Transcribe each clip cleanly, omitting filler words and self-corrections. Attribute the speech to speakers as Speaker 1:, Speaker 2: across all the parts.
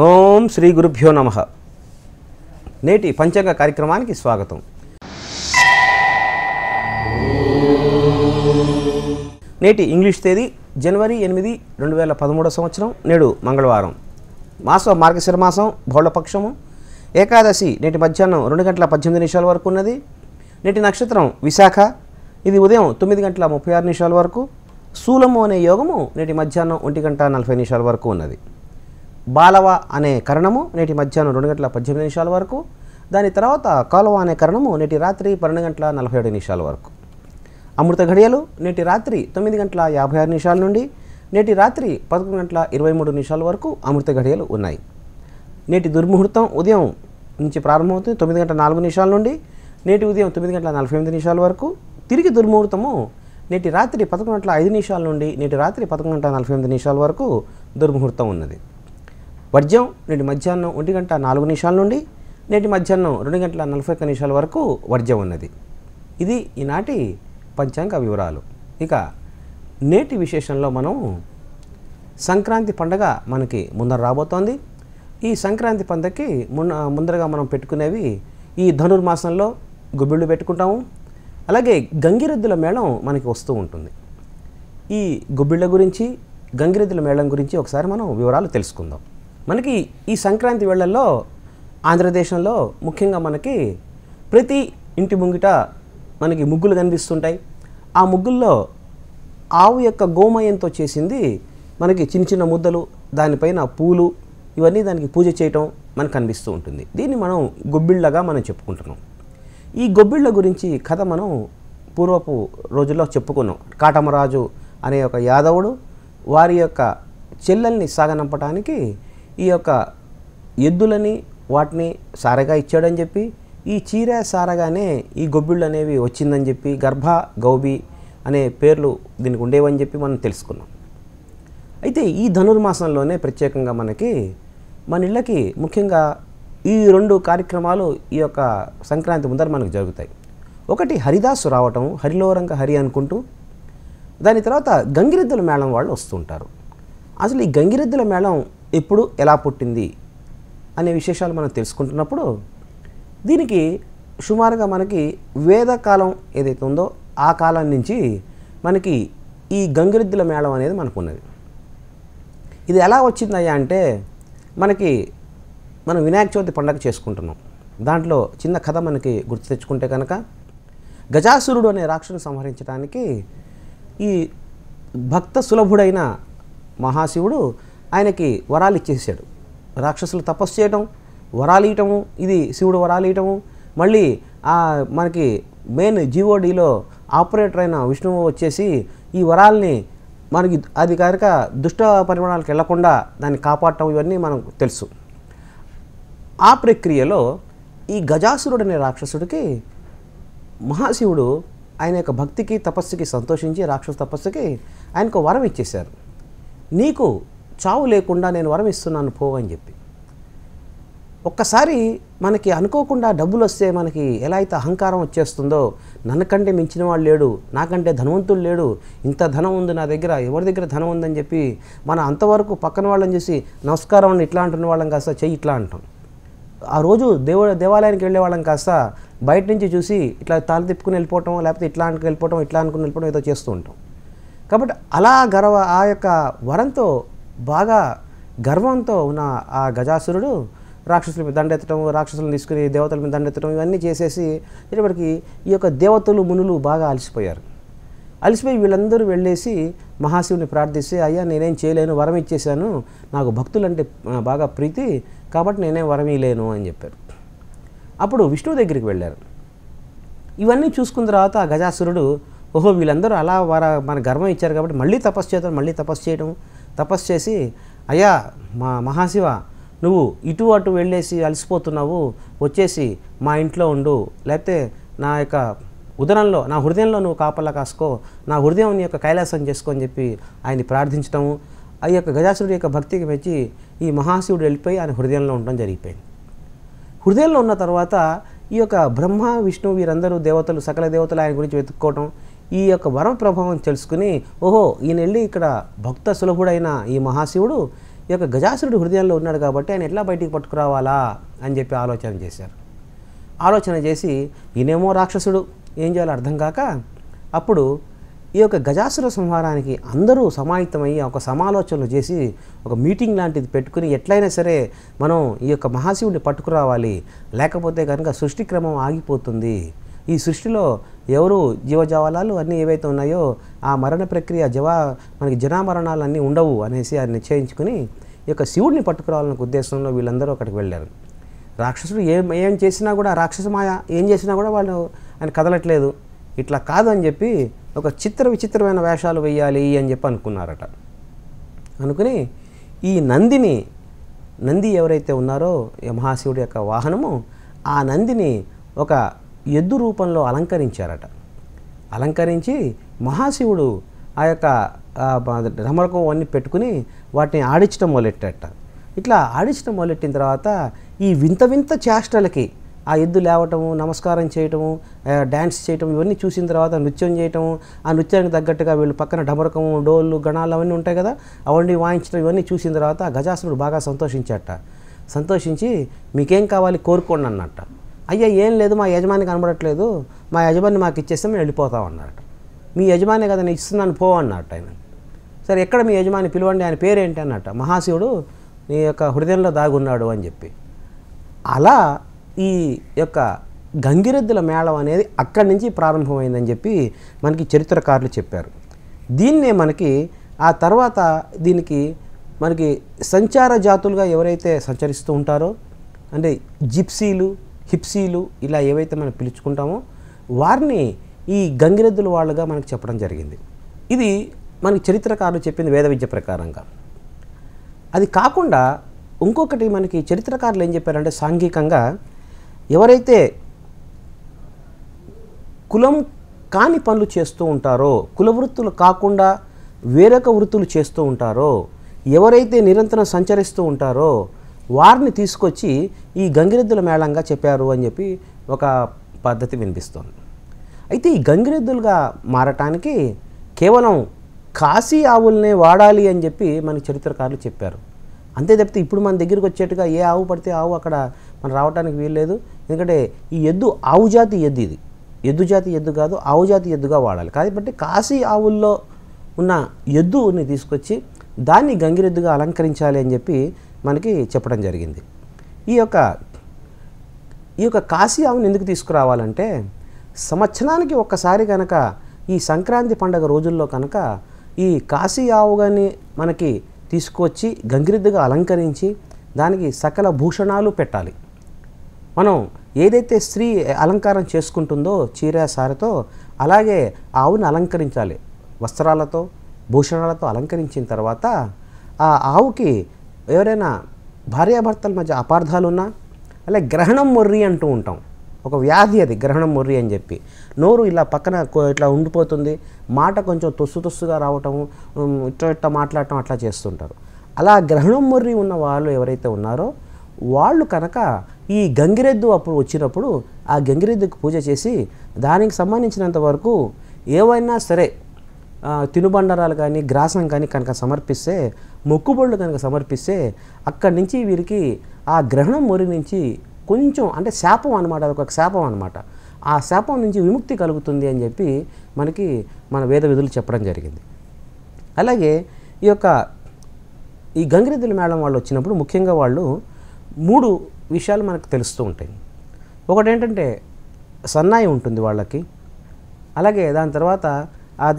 Speaker 1: ఓం శ్రీ గురుభ్యో నమః. నేటి పంచాంగ కార్యక్రమానికి స్వాగతం. నేటి ఇంగ్లీష్ తేదీ జనవరి 8, 2013 సంవత్సరం. నేడు మంగళవారం. మాసం మార్గశిర మాసం, బహుళపక్షము. ఏకాదశి నేటి మధ్యాహ్నం 2:18 వరకు ఉన్నది. నేటి నక్షత్రం విశాఖ. ఇది ఉదయం 9:36 వరకు. శూలము అనే యోగము నేటి మధ్యాహ్నం 1:40 వరకు ఉన్నది. బాలవ అనే కరణము నేటి మధ్యాహ్నం 2:18 వరకు. దాని తర్వాత కాలువ అనే కరణము నేటి రాత్రి 12:47 వరకు. అమృత ఘడియలు నేటి రాత్రి 9:56 నుండి నేటి రాత్రి 11:23 వరకు అమృత ఘడియలు ఉన్నాయి. నేటి దుర్ముహూర్తం ఉదయం నుంచి ప్రారంభమవుతుంది 9:04 నుండి నేటి ఉదయం 9:48 వరకు. తిరిగి దుర్ముహూర్తము నేటి రాత్రి 11:05 నుండి నేటి రాత్రి 11:48 వరకు దుర్ముహూర్తం ఉన్నది. వర్జ్యం నేటి మధ్యాహ్నం 1:04 నుండి నేటి మధ్యాహ్నం 2:41 వరకు వర్జ్యం ఉన్నది. ఇది ఈనాటి పంచాంగ వివరాలు. ఇక నేటి విశేషంలో మనం సంక్రాంతి పండగ మనకి ముందర రాబోతోంది. ఈ సంక్రాంతి పండగకి ముందరగా మనం పెట్టుకునేవి ఈ ధనుర్మాసంలో గుబ్బిళ్ళు పెట్టుకుంటాము. అలాగే గంగిరెద్దుల మేళం మనకి వస్తూ ఉంటుంది. ఈ గుబ్బిళ్ళ గురించి, గంగిరెద్దుల మేళం గురించి ఒకసారి మనం వివరాలు తెలుసుకుందాం. మనకి ఈ సంక్రాంతి వేళల్లో ఆంధ్రదేశంలో ముఖ్యంగా మనకి ప్రతి ఇంటి ముంగిట మనకి ముగ్గులు కనిపిస్తుంటాయి. ఆ ముగ్గుల్లో ఆవు యొక్క గోమయంతో చేసింది మనకి చిన్న చిన్న ముద్దలు, దానిపైన పూలు, ఇవన్నీ దానికి పూజ చేయటం మనకు కనిపిస్తూ ఉంటుంది. దీన్ని మనం గొబ్బిళ్ళగా మనం చెప్పుకుంటున్నాం. ఈ గొబ్బిళ్ళ గురించి కథ మనం పూర్వపు రోజుల్లో చెప్పుకున్నాం. కాటమరాజు అనే ఒక యాదవుడు వారి యొక్క చెల్లెల్ని సాగనంపడానికి ఈ యొక్క ఎద్దులని వాటిని సారగా ఇచ్చాడని చెప్పి, ఈ చీర సారగానే ఈ గొబ్బిళ్ళు అనేవి వచ్చిందని చెప్పి, గర్భ గౌబి అనే పేర్లు దీనికి ఉండేవని చెప్పి మనం తెలుసుకున్నాం. అయితే ఈ ధనుర్మాసంలోనే ప్రత్యేకంగా మనకి మన ఇళ్ళకి ముఖ్యంగా ఈ 2 కార్యక్రమాలు ఈ యొక్క సంక్రాంతి ముందర మనకు జరుగుతాయి. ఒకటి హరిదాసు రావటం, హరిలోరంగ హరి అనుకుంటూ. దాని తర్వాత గంగిరెద్దుల మేళం వాళ్ళు వస్తుంటారు. అసలు ఈ గంగిరెద్దుల మేళం ఎప్పుడు ఎలా పుట్టింది అనే విశేషాలు మనం తెలుసుకుంటున్నప్పుడు దీనికి సుమారుగా మనకి వేదకాలం ఏదైతే ఉందో ఆ కాలం నుంచి మనకి ఈ గంగిరెద్దుల మేళం అనేది మనకు ఉన్నది. ఇది ఎలా వచ్చిందయ్యా అంటే మనం వినాయక చవితి పండుగ చేసుకుంటున్నాం. దాంట్లో చిన్న కథ మనకి గుర్తు తెచ్చుకుంటే కనుక, గజాసురుడు అనే రాక్షసుని సంహరించడానికి ఈ భక్త సులభుడైన మహాశివుడు ఆయనకి వరాలు ఇచ్చేసాడు. రాక్షసులు తపస్సు చేయటం, వరాలు ఇవ్వటము, ఇది శివుడు వరాలు ఇవ్వటము. మళ్ళీ మనకి మెయిన్ జీఓడిలో ఆపరేటర్ అయిన విష్ణువు వచ్చేసి ఈ వరాల్ని మనకి అది కనుక దుష్ట పరిమాణాలకు వెళ్లకుండా దాన్ని కాపాడటం, ఇవన్నీ మనకు తెలుసు. ఆ ప్రక్రియలో ఈ గజాసురుడు అనే రాక్షసుడికి మహాశివుడు ఆయన యొక్క భక్తికి తపస్సుకి సంతోషించి, రాక్షస తపస్సుకి ఆయనకు వరం ఇచ్చేశారు. నీకు చావు లేకుండా నేను వరం ఇస్తున్నాను పో అని చెప్పి. ఒక్కసారి మనకి అనుకోకుండా డబ్బులు వస్తే మనకి ఎలా అయితే అహంకారం వచ్చేస్తుందో, నన్నకంటే మించిన వాడు లేడు, నాకంటే ధనవంతుడు లేడు, ఇంత ధనం ఉంది నా దగ్గర, ఎవరి దగ్గర ధనం ఉందని చెప్పి మన అంతవరకు పక్కన వాళ్ళని చూసి నమస్కారం అని ఇట్లా అంటున్న వాళ్ళం కాస్త చెయ్యి ఇట్లా అంటాం. ఆ రోజు దేవాలయానికి వెళ్ళే వాళ్ళం కాస్త బయట నుంచి చూసి ఇట్లా తాళి తిప్పుకుని వెళ్ళిపోవటం, లేకపోతే ఇట్లా అనుకుని వెళ్ళిపోవటం, ఇట్లా అనుకుని వెళ్ళిపోవడం ఏదో చేస్తూ ఉంటాం. కాబట్టి అలా ఆ యొక్క వరంతో బాగా గర్వంతో ఉన్న ఆ గజాసురుడు రాక్షసుల మీద దండెత్తడం, రాక్షసులను తీసుకుని దేవతల మీద దండెత్తడం, ఇవన్నీ చేసేసి ఇప్పటికి ఈ యొక్క దేవతలు మునులు బాగా అలసిపోయారు. అలసిపోయి వీళ్ళందరూ వెళ్ళేసి మహాశివుని ప్రార్థిస్తే, అయ్యా నేనేం చేయలేను, వరం ఇచ్చేశాను, నాకు భక్తులంటే బాగా ప్రీతి, కాబట్టి నేనేం వరం ఇవ్వలేను అని చెప్పారు. అప్పుడు విష్ణువు దగ్గరికి వెళ్ళారు. ఇవన్నీ చూసుకున్న తర్వాత ఆ గజాసురుడు, ఓహో వీళ్ళందరూ అలా మన గర్వం ఇచ్చారు కాబట్టి మళ్ళీ తపస్సు చేద్దాం, మళ్ళీ తపస్సు చేయడం, తపస్సు చేసి, అయ్యా మహాశివ నువ్వు ఇటు అటు వెళ్ళేసి అలసిపోతున్నావు, వచ్చేసి మా ఇంట్లో ఉండు, లేకపోతే నా యొక్క ఉదరంలో, నా హృదయంలో నువ్వు కాపలా కాసుకో, నా హృదయం నీ యొక్క కైలాసం చేసుకో అని చెప్పి ఆయన్ని ప్రార్థించడము. ఆ యొక్క గజాసురుడి యొక్క భక్తికి మెచ్చి ఈ మహాశివుడు వెళ్ళిపోయి ఆయన హృదయంలో ఉండడం జరిగిపోయింది. హృదయంలో ఉన్న తర్వాత ఈ యొక్క బ్రహ్మ విష్ణు వీరందరూ దేవతలు, సకల దేవతలు ఆయన గురించి వెతుక్కోవటం, ఈ యొక్క వరం ప్రభావం తెలుసుకుని, ఓహో ఈయన వెళ్ళి ఇక్కడ భక్త సులభుడైన ఈ మహాశివుడు ఈ యొక్క గజాసురుడు హృదయంలో ఉన్నాడు కాబట్టి ఆయన ఎట్లా బయటికి పట్టుకురావాలా అని చెప్పి ఆలోచన చేశారు. ఆలోచన చేసి ఈయనేమో రాక్షసుడు, ఏం చేయాలో అర్థం కాక అప్పుడు ఈ యొక్క గజాసుర సంహారానికి అందరూ సమాహితమయ్యి ఒక సమాలోచనలు చేసి ఒక మీటింగ్ లాంటిది పెట్టుకుని ఎట్లయినా సరే మనం ఈ యొక్క మహాశివుడిని పట్టుకురావాలి, లేకపోతే కనుక సృష్టి క్రమం ఆగిపోతుంది, ఈ సృష్టిలో ఎవరు జీవజావాలాలు అన్నీ ఏవైతే ఉన్నాయో ఆ మరణ ప్రక్రియ మనకి జనామరణాలు అన్నీ ఉండవు అనేసి ఆయన నిశ్చయించుకుని ఈ యొక్క శివుడిని పట్టుకురావాలనే ఉద్దేశంలో వీళ్ళందరూ అక్కడికి వెళ్ళారు. రాక్షసుడు ఏం చేసినా కూడా, రాక్షసమాయ ఏం చేసినా కూడా వాళ్ళు ఆయన కదలట్లేదు. ఇట్లా కాదు అని చెప్పి ఒక విచిత్రమైన వేషాలు వేయాలి అని చెప్పి అనుకున్నారట. అనుకుని ఈ నంది ఎవరైతే ఉన్నారో ఈ మహాశివుడి యొక్క వాహనము, ఆ నందిని ఒక ఎద్దు రూపంలో అలంకరించారట. అలంకరించి మహాశివుడు ఆ యొక్క రమరకం అన్నీ పెట్టుకుని వాటిని ఆడించడం మొదలెట్టారట. ఇట్లా ఆడించడం మొదలెట్టిన తర్వాత ఈ వింత చేష్టలకి ఆ ఎద్దు లేవటము, నమస్కారం చేయటము, డ్యాన్స్ చేయటం, ఇవన్నీ చూసిన తర్వాత నృత్యం చేయటము, ఆ నృత్యానికి తగ్గట్టుగా వీళ్ళు పక్కన డమరకము, డోళ్ళు, గణాలు అవన్నీ ఉంటాయి కదా, అవన్నీ వాయించడం, ఇవన్నీ చూసిన తర్వాత గజాసురుడు బాగా సంతోషించాట. సంతోషించి మీకేం కావాలి కోరుకోండి అన్నట్ట. అయ్యా ఏం లేదు, మా యజమాని కనబడట్లేదు, మా యజమాని మాకు ఇచ్చేస్తే మేము వెళ్ళిపోతాం అన్నట్ట. మీ యజమాని కదా నేను ఇస్తున్నాను పో అన్నట్టు ఆయన. సరే ఎక్కడ మీ యజమాని పిలవండి, ఆయన పేరేంటి అన్నట్ట. మహాశివుడు నీ యొక్క హృదయంలో దాగున్నాడు అని చెప్పి. అలా ఈ యొక్క గంగిరెద్దుల మేళం అనేది అక్కడి నుంచి ప్రారంభమైందని చెప్పి మనకి చరిత్రకారులు చెప్పారు. దీన్నే మనకి ఆ తర్వాత దీనికి మనకి సంచార జాతులుగా ఎవరైతే సంచరిస్తూ ఉంటారో, అంటే జిప్సీలు, హిప్సీలు ఇలా ఏవైతే మనం పిలుచుకుంటామో వారిని ఈ గంగిరెద్దుల వాళ్ళుగా మనకు చెప్పడం జరిగింది. ఇది మనకి చరిత్రకారులు చెప్పింది వేద విద్య ప్రకారంగా. అది కాకుండా ఇంకొకటి మనకి చరిత్రకారులు ఏం చెప్పారంటే, సాంఘికంగా ఎవరైతే కులం కాని పనులు చేస్తూ ఉంటారో, కుల వృత్తులు కాకుండా వేరొక వృత్తులు చేస్తూ ఉంటారో, ఎవరైతే నిరంతరం సంచరిస్తూ ఉంటారో వారిని తీసుకొచ్చి ఈ గంగిరెద్దుల మేళంగా చెప్పారు అని చెప్పి ఒక పద్ధతి వినిపిస్తోంది. అయితే ఈ గంగిరెద్దులుగా మారటానికి కేవలం కాశీ ఆవుల్నే వాడాలి అని చెప్పి మనకి చరిత్రకారులు చెప్పారు. అంతే తప్పితే ఇప్పుడు మన దగ్గరికి వచ్చేట్టుగా ఏ ఆవు పడితే ఆవు అక్కడ మనం రావడానికి వీల్లేదు. ఎందుకంటే ఈ ఎద్దు ఆవు జాతి ఎద్దు, ఇది ఎద్దు జాతి ఎద్దు కాదు, ఆవు జాతి ఎద్దుగా వాడాలి. కాబట్టి కాశీ ఆవుల్లో ఉన్న ఎద్దుని తీసుకొచ్చి దాన్ని గంగిరెద్దుగా అలంకరించాలి అని చెప్పి మనకి చెప్పడం జరిగింది. ఈ యొక్క కాశీ ఆవుని ఎందుకు తీసుకురావాలంటే, సంవత్సరానికి ఒక్కసారి కనుక ఈ సంక్రాంతి పండుగ రోజుల్లో కనుక ఈ కాశీ ఆవుగాని మనకి తీసుకొచ్చి గంగిరెద్దుగా అలంకరించి దానికి సకల భూషణాలు పెట్టాలి. మనం ఏదైతే స్త్రీ అలంకారం చేసుకుంటుందో చీర సారెతో, అలాగే ఆవుని అలంకరించాలి. వస్త్రాలతో, భూషణాలతో అలంకరించిన తర్వాత ఆ ఆవుకి ఎవరైనా భార్యాభర్తల మధ్య అపార్థాలున్నా, అలాగే గ్రహణం మొర్రి అంటూ ఉంటాం, ఒక వ్యాధి అది గ్రహణం మొర్రి అని చెప్పి, నోరు ఇలా పక్కన ఇట్లా ఉండిపోతుంది, మాట కొంచెం తొస్సుగా రావటము, ఇట్లా మాట్లాడటం అట్లా చేస్తుంటారు. అలా గ్రహణం మొర్రి ఉన్న వాళ్ళు ఎవరైతే ఉన్నారో వాళ్ళు కనుక ఈ గంగిరెద్దు అప్పుడు వచ్చినప్పుడు ఆ గంగిరెద్దుకు పూజ చేసి దానికి సంబంధించినంత వరకు ఏవైనా సరే తినుబండరాలు కానీ గ్రాసం కానీ కనుక సమర్పిస్తే, మొక్కుబళ్ళు కనుక సమర్పిస్తే అక్కడి నుంచి వీరికి ఆ గ్రహణం మొరి నుంచి కొంచెం, అంటే శాపం అనమాట, ఒక శాపం అనమాట, ఆ శాపం నుంచి విముక్తి కలుగుతుంది అని చెప్పి మనకి మన వేద విధులు చెప్పడం జరిగింది. అలాగే ఈ గంగిరెద్దుల మేళం వాళ్ళు వచ్చినప్పుడు ముఖ్యంగా వాళ్ళు 3 విషయాలు మనకు తెలుస్తూ ఉంటాయి. ఒకటి ఏంటంటే సన్నాయి ఉంటుంది వాళ్ళకి, అలాగే దాని తర్వాత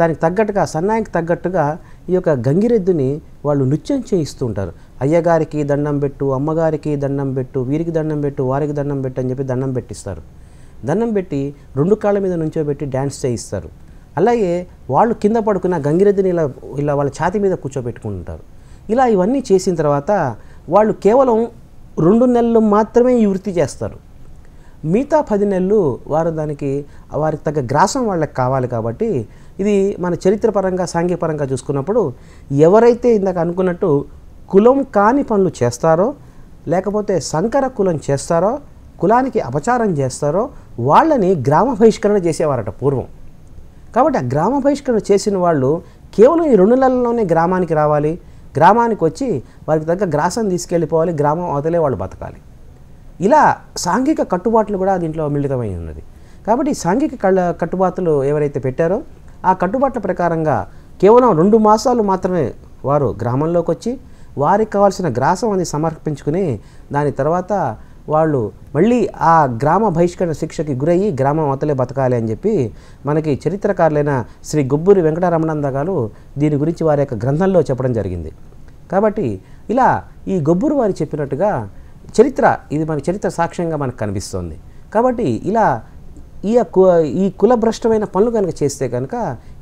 Speaker 1: దానికి తగ్గట్టుగా సన్నాయికి తగ్గట్టుగా ఈ యొక్క గంగిరెద్దుని వాళ్ళు నృత్యం చేయిస్తూ ఉంటారు. అయ్యగారికి దండం పెట్టు, అమ్మగారికి దండం పెట్టు, వీరికి దండం పెట్టు, వారికి దండం పెట్టు అని చెప్పి దండం పెట్టిస్తారు. దండం పెట్టి 2 కాళ్ళ మీద నుంచోబెట్టి డ్యాన్స్ చేయిస్తారు. అలాగే వాళ్ళు కింద పడుకున్న గంగిరెద్దుని ఇలా వాళ్ళ ఛాతి మీద కూర్చోబెట్టుకుంటారు. ఇలా ఇవన్నీ చేసిన తర్వాత వాళ్ళు కేవలం 2 నెలలు మాత్రమే ఈ వృత్తి చేస్తారు. మిగతా 10 నెలలు వారికి తగ్గ గ్రాసం వాళ్ళకి కావాలి. కాబట్టి ఇది మన చరిత్రపరంగా సాంఘికపరంగా చూసుకున్నప్పుడు ఎవరైతే ఇందాక అనుకున్నట్టు కులం కాని పనులు చేస్తారో, లేకపోతే సంకర కులం చేస్తారో, కులానికి అపచారం చేస్తారో వాళ్ళని గ్రామ బహిష్కరణ చేసేవారట పూర్వం. కాబట్టి ఆ గ్రామ బహిష్కరణ చేసిన వాళ్ళు కేవలం ఈ 2 నెలల్లోనే గ్రామానికి రావాలి, గ్రామానికి వచ్చి వారికి తగ్గ గ్రాసం తీసుకెళ్ళిపోవాలి, గ్రామం అవతలే వాళ్ళు బతకాలి. ఇలా సాంఘిక కట్టుబాట్లు కూడా దీంట్లో మిళితమై ఉన్నది. కాబట్టి సాంఘిక కట్టుబాట్లు ఎవరైతే పెట్టారో ఆ కట్టుబాట్ల ప్రకారంగా కేవలం 2 మాసాలు మాత్రమే వారు గ్రామంలోకి వచ్చి వారికి కావాల్సిన గ్రాసం అనేది సమర్పించుకుని దాని తర్వాత వాళ్ళు మళ్ళీ ఆ గ్రామ బహిష్కరణ శిక్షకి గురయ్యి గ్రామం అవతలే బతకాలి అని చెప్పి మనకి చరిత్రకారులైన శ్రీ గుబ్బూరి వెంకటరమణానంద గారు దీని గురించి వారి యొక్క గ్రంథంలో చెప్పడం జరిగింది. కాబట్టి ఇలా ఈ గొబ్బూరు వారు చెప్పినట్టుగా చరిత్ర ఇది మన చరిత్ర సాక్ష్యంగా మనకు కనిపిస్తోంది. కాబట్టి ఇలా ఈ కులభ్రష్టమైన పనులు కనుక చేస్తే కనుక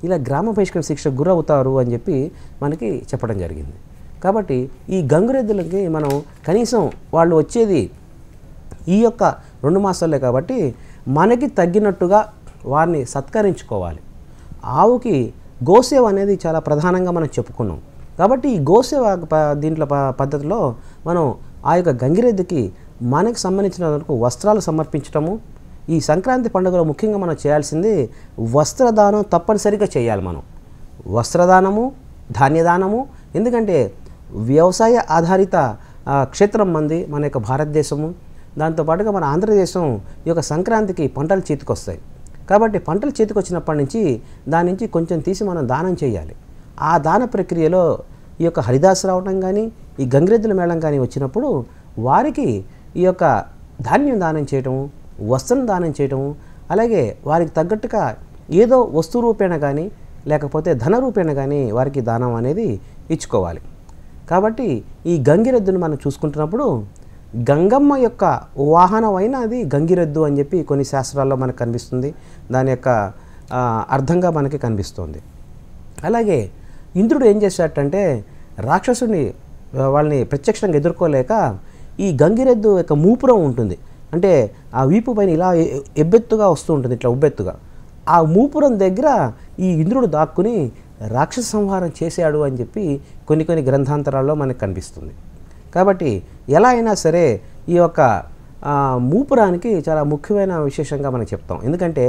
Speaker 1: ఇలా గ్రామ బహిష్కరణ శిక్షకు గురవుతారు అని చెప్పి మనకి చెప్పడం జరిగింది. కాబట్టి ఈ గంగురెద్దులకి మనం కనీసం వాళ్ళు వచ్చేది ఈ యొక్క 2 మాసాలే కాబట్టి మనకి తగ్గినట్టుగా వారిని సత్కరించుకోవాలి. ఆవుకి గోసేవ అనేది చాలా ప్రధానంగా మనం చెప్పుకున్నాం. కాబట్టి ఈ గోసేవ దీంట్లో పద్ధతిలో మనం ఆ యొక్క గంగిరెద్దుకి మనకి సంబంధించిన వరకు వస్త్రాలు సమర్పించటము, ఈ సంక్రాంతి పండుగలో ముఖ్యంగా మనం చేయాల్సింది వస్త్రదానం తప్పనిసరిగా చేయాలి. మనం వస్త్రదానము, ధాన్యదానము, ఎందుకంటే వ్యవసాయ ఆధారిత క్షేత్రం మంది మన యొక్క భారతదేశము. దాంతోపాటుగా మన ఆంధ్రదేశం ఈ యొక్క సంక్రాంతికి పంటలు చేతికొస్తాయి. కాబట్టి పంటలు చేతికొచ్చినప్పటి నుంచి దాని నుంచి కొంచెం తీసి మనం దానం చేయాలి. ఆ దాన ప్రక్రియలో ఈ యొక్క హరిదాసు రావటం కానీ ఈ గంగిరెద్దుల మేళం కానీ వచ్చినప్పుడు వారికి ఈ యొక్క ధాన్యం దానం చేయటము, వస్త్రం దానం చేయటము, అలాగే వారికి తగ్గట్టుగా ఏదో వస్తు రూపేణ కానీ లేకపోతే ధన రూపేణ కానీ వారికి దానం అనేది ఇచ్చుకోవాలి. కాబట్టి ఈ గంగిరెద్దును మనం చూసుకుంటున్నప్పుడు గంగమ్మ యొక్క వాహనం అయిన అది గంగిరెద్దు అని చెప్పి కొన్ని శాస్త్రాల్లో మనకు కనిపిస్తుంది. దాని యొక్క అర్థంగా మనకి కనిపిస్తుంది. అలాగే ఇంద్రుడు ఏం చేశాడంటే రాక్షసుని వాళ్ళని ప్రత్యక్షంగా ఎదుర్కోలేక ఈ గంగిరెద్దు యొక్క మూపురం ఉంటుంది, అంటే ఆ వీపు పైన ఇలా ఎబ్బెత్తుగా వస్తూ ఉంటుంది, ఇట్లా ఉబ్బెత్తుగా. ఆ మూపురం దగ్గర ఈ ఇంద్రుడు దాక్కుని రాక్షస సంహారం చేశాడు అని చెప్పి కొన్ని గ్రంథాంతరాల్లో మనకు కనిపిస్తుంది. కాబట్టి ఎలా అయినా సరే ఈ యొక్క మూపురానికి చాలా ముఖ్యమైన విశేషంగా మనం చెప్తాం. ఎందుకంటే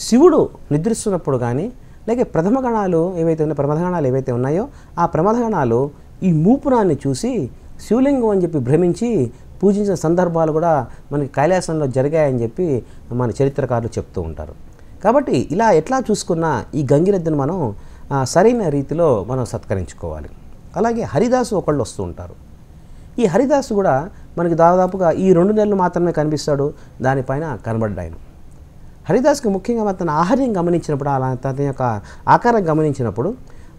Speaker 1: శివుడు నిద్రిస్తున్నప్పుడు కానీ లేక ప్రథమగణాలు ఏవైతే ఉన్నాయో ఆ ప్రమథగణాలు ఈ మూపురాన్ని చూసి శివలింగం అని చెప్పి భ్రమించి పూజించిన సందర్భాలు కూడా మనకి కైలాసంలో జరిగాయని చెప్పి మన చరిత్రకారులు చెప్తూ ఉంటారు. కాబట్టి ఇలా ఎట్లా చూసుకున్నా ఈ గంగిరెద్దును మనం సరైన రీతిలో మనం సత్కరించుకోవాలి. అలాగే హరిదాసు ఒకళ్ళు వస్తూ ఉంటారు. ఈ హరిదాసు కూడా మనకి దాదాపుగా ఈ 2 నెలలు మాత్రమే కనిపిస్తాడు, దానిపైన కనబడ్డాయన. హరిదాస్కి ముఖ్యంగా తన ఆహార్యం గమనించినప్పుడు తన యొక్క ఆకారం గమనించినప్పుడు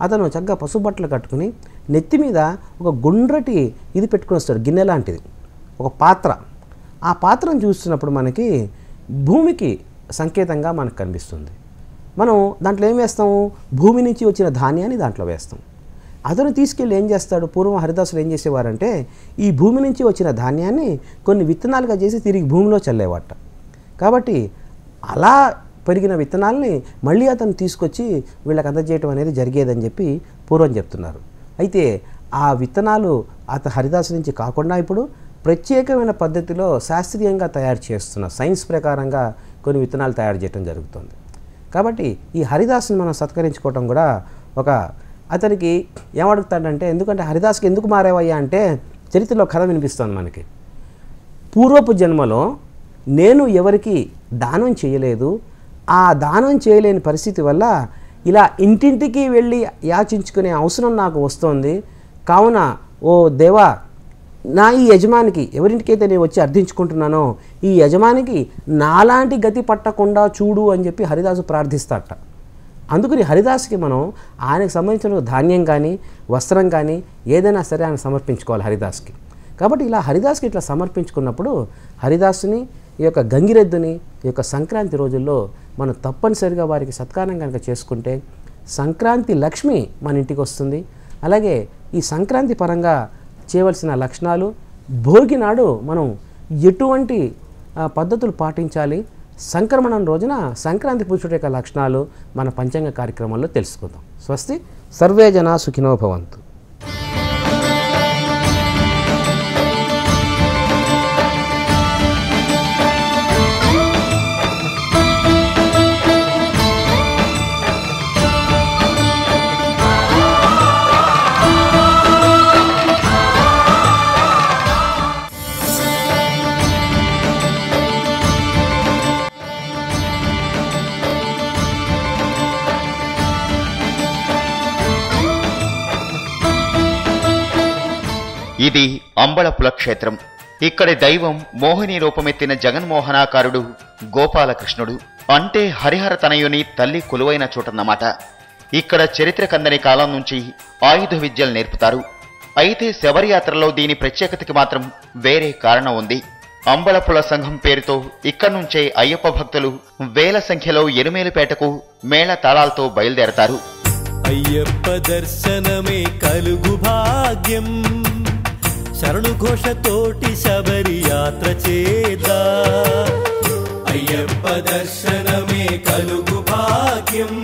Speaker 1: అతను చక్కగా పసుబట్టలు కట్టుకుని నెత్తి మీద ఒక గుండ్రటి ఇది పెట్టుకుని వస్తాడు, గిన్నె లాంటిది, ఒక పాత్ర. ఆ పాత్రను చూస్తున్నప్పుడు మనకి భూమికి సంకేతంగా మనకు కనిపిస్తుంది. మనం దాంట్లో ఏం వేస్తాము, భూమి నుంచి వచ్చిన ధాన్యాన్ని దాంట్లో వేస్తాం. అతను తీసుకెళ్ళి ఏం చేస్తాడు, పూర్వం హరిదాసులు ఏం చేసేవారంటే ఈ భూమి నుంచి వచ్చిన ధాన్యాన్ని కొన్ని విత్తనాలుగా చేసి తిరిగి భూమిలో చల్లేవాట. కాబట్టి అలా పెరిగిన విత్తనాలని మళ్ళీ అతను తీసుకొచ్చి వీళ్ళకి అందజేయటం అనేది జరిగేదని చెప్పి పూర్వం చెప్తున్నారు. అయితే ఆ విత్తనాలు హరిదాసు నుంచి కాకుండా ఇప్పుడు ప్రత్యేకమైన పద్ధతిలో శాస్త్రీయంగా తయారు చేస్తున్న సైన్స్ ప్రకారంగా కొన్ని విత్తనాలు తయారు చేయడం జరుగుతుంది. కాబట్టి ఈ హరిదాసుని మనం సత్కరించుకోవటం కూడా ఒక అతనికి ఏమడుగుతాడంటే, ఎందుకంటే హరిదాస్కి ఎందుకు మారేవయ్యా అంటే చరిత్రలో కథ వినిపిస్తుంది మనకి. పూర్వపు జన్మలో నేను ఎవరికి దానం చేయలేదు, ఆ దానం చేయలేని పరిస్థితి వల్ల ఇలా ఇంటింటికి వెళ్ళి యాచించుకునే అవసరం నాకు వస్తుంది. కావున ఓ దేవా, నా ఈ యజమానికి ఎవరింటికైతే నేను వచ్చి అర్థించుకుంటున్నానో ఈ యజమానికి నాలాంటి గతి పట్టకుండా చూడు అని చెప్పి హరిదాసు ప్రార్థిస్తాడట. అందుకని హరిదాసుకి మనం ఆయనకు సంబంధించిన ధాన్యం కానీ వస్త్రం కానీ ఏదైనా సరే ఆయన సమర్పించుకోవాలి హరిదాస్కి. కాబట్టి ఇలా హరిదాస్కి ఇట్లా సమర్పించుకున్నప్పుడు హరిదాసుని ఈ యొక్క గంగిరెద్దుని ఈ యొక్క సంక్రాంతి రోజుల్లో మనం తప్పనిసరిగా వారికి సత్కారం కనుక చేసుకుంటే సంక్రాంతి లక్ష్మి మన ఇంటికి వస్తుంది. అలాగే ఈ సంక్రాంతి పరంగా చేయవలసిన లక్షణాలు, భోగి నాడు మనం ఎటువంటి పద్ధతులు పాటించాలి, సంక్రమణం రోజున సంక్రాంతి పురుషుడి యొక్క లక్షణాలు మన పంచాంగ కార్యక్రమాల్లో తెలుసుకుందాం. స్వస్తి, సర్వే జనా సుఖినో భవంతు.
Speaker 2: ఇది అంబళపుల క్షేత్రం. ఇక్కడి దైవం మోహిని రూపమెత్తిన జగన్మోహనాకారుడు గోపాలకృష్ణుడు. అంటే హరిహర తనయుని తల్లి కొలువైన చోటన్నమాట. ఇక్కడ చరిత్ర కందని కాలం నుంచి ఆయుధ విద్యలు నేర్పుతారు. అయితే శబరియాత్రలో దీని ప్రత్యేకతకి మాత్రం వేరే కారణం ఉంది. అంబళపుల సంఘం పేరుతో ఇక్కడి నుంచే అయ్యప్ప భక్తులు వేల సంఖ్యలో ఎరుమేలిపేటకు మేళ తాళాలతో బయలుదేరతారు.
Speaker 3: అయ్యప్ప దర్శనమే కలుగు భాగ్యం, శరణు ఘోషతోటి శబరి యాత్ర చేదా. అయ్యప్ప దర్శనమే కలుగు భాగ్యం,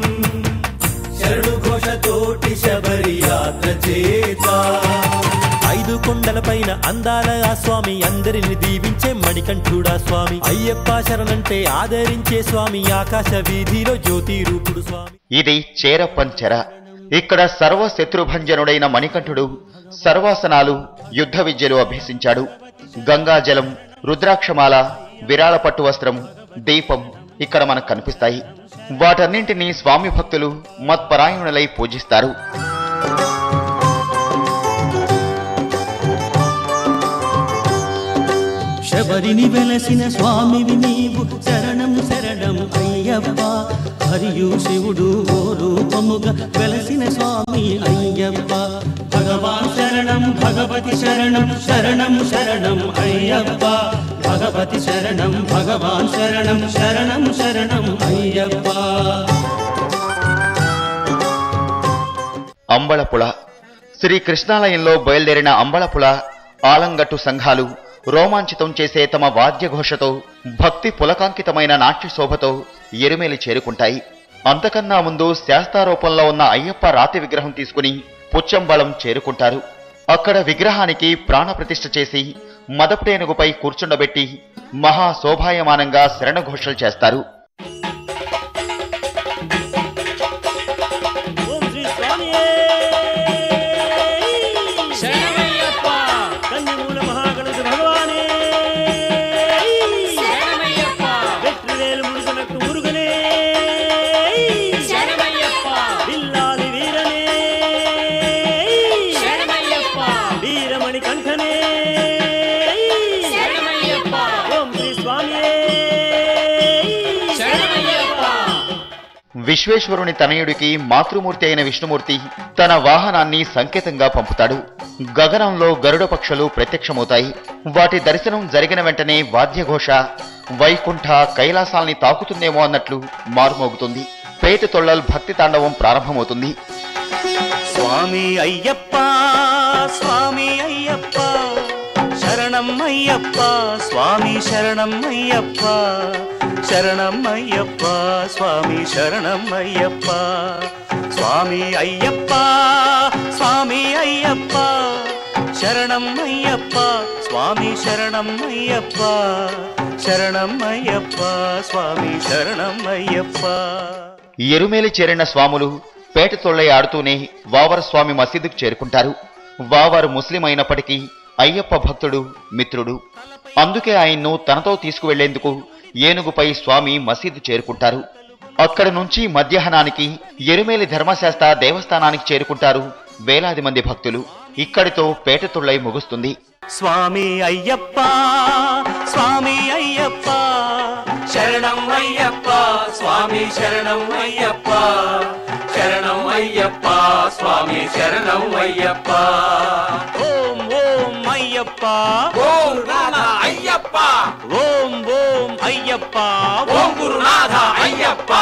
Speaker 3: శరణు ఘోషతోటి శబరి యాత్ర చేదా. 5 కొండలపైన అందాల ఆ స్వామి, అందరిని దీవించే మణికంఠుడా స్వామి. అయ్యప్ప శరణంటే ఆదరించే స్వామి, ఆకాశ వీధిలో జ్యోతి రూపుడు స్వామి.
Speaker 2: ఇది చేరపంచెర. ఇక్కడ సర్వశత్రుభంజనుడైన మణికంఠుడు సర్వాసనాలు, యుద్ధ విద్యలు అభ్యసించాడు. గంగాజలం, రుద్రాక్షమాల, విరాళ పట్టు వస్త్రం, దీపం ఇక్కడ మనకు కనిపిస్తాయి. వాటన్నింటినీ స్వామి భక్తులు మత్పరాయణులై పూజిస్తారు.
Speaker 4: శబరిని వెలసిన స్వామివి నీవు, శరణం శరణం అయ్యప్ప. హరియు శివుడు ఓ రూపముగా వెలసిన స్వామి అయ్యప్ప. భగవాన్ శరణం భగవతి శరణం, శరణం శరణం అయ్యప్ప. భగవతి శరణం భగవాన్ శరణం, శరణం శరణం అయ్యప్ప.
Speaker 2: అంబళపుల శ్రీకృష్ణాలయంలో బయలుదేరిన అంబళపుల ఆలంగట్టు సంఘాలు రోమాంచితం చేసే తమ వాద్యఘోషతో, భక్తి పులకాంకితమైన నాట్య శోభతో ఎరుమేలి చేరుకుంటాయి. అంతకన్నా ముందు శాస్తారూపంలో ఉన్న అయ్యప్ప రాతి విగ్రహం తీసుకుని పుచ్చంబళం చేరుకుంటారు. అక్కడ విగ్రహానికి ప్రాణప్రతిష్ఠ చేసి మదపుటేనుగుపై కూర్చుండబెట్టి మహాశోభాయమానంగా శరణఘోషలు చేస్తారు. విశ్వేశ్వరుని తనయుడికి మాతృమూర్తి అయిన విష్ణుమూర్తి తన వాహనాన్ని సంకేతంగా పంపుతాడు. గగనంలో గరుడ పక్షులు ప్రత్యక్షమవుతాయి. వాటి దర్శనం జరిగిన వెంటనే వాద్యఘోష వైకుంఠ కైలాసాల్ని తాకుతుందేమో అన్నట్లు మారుమోగుతుంది. పేట తొళ్ళల్ భక్తి తాండవం ప్రారంభమవుతుంది.
Speaker 4: స్వామి అయ్యప్ప స్వామి అయ్యప్ప, శరణం అయ్యప్ప స్వామి శరణం అయ్యప్ప. శరణం అయ్యప్ప స్వామి శరణం అయ్యప్ప. స్వామి అయ్యప్ప స్వామి అయ్యప్ప, శరణం అయ్యప్ప స్వామి శరణం అయ్యప్ప. శరణం అయ్యప్ప స్వామి శరణం అయ్యప్ప.
Speaker 2: ఎరుమేలి చేరిన స్వాములు పేట తొళ్ళై ఆడుతూనే వావర స్వామి మసీదుకు చేరుకుంటారు. వావరు ముస్లిం అయినప్పటికీ అయ్యప్ప భక్తుడు, మిత్రుడు. అందుకే ఆయన్ను తనతో తీసుకువెళ్లేందుకు ఏనుగుపై స్వామి మసీదు చేరుకుంటారు. అక్కడి నుంచి మధ్యాహ్నానికి ఎరుమేలి ధర్మశాస్త్ర దేవస్థానానికి చేరుకుంటారు వేలాది మంది భక్తులు. ఇక్కడితో పేట తొళ్ళై ముగుస్తుంది.
Speaker 4: స్వామి అయ్యప్ప స్వామి అయ్యప్ప, శరణం అయ్యప్ప స్వామి శరణం అయ్యప్ప. శరణం అయ్యప్ప స్వామి శరణం అయ్యప్ప. ఓం ఓం అయ్యప్ప
Speaker 5: ఓం గురునాథ అయ్యప్ప.
Speaker 4: ఓం ఓం అయ్యప్ప
Speaker 5: ఓం గురునాథ అయ్యప్ప.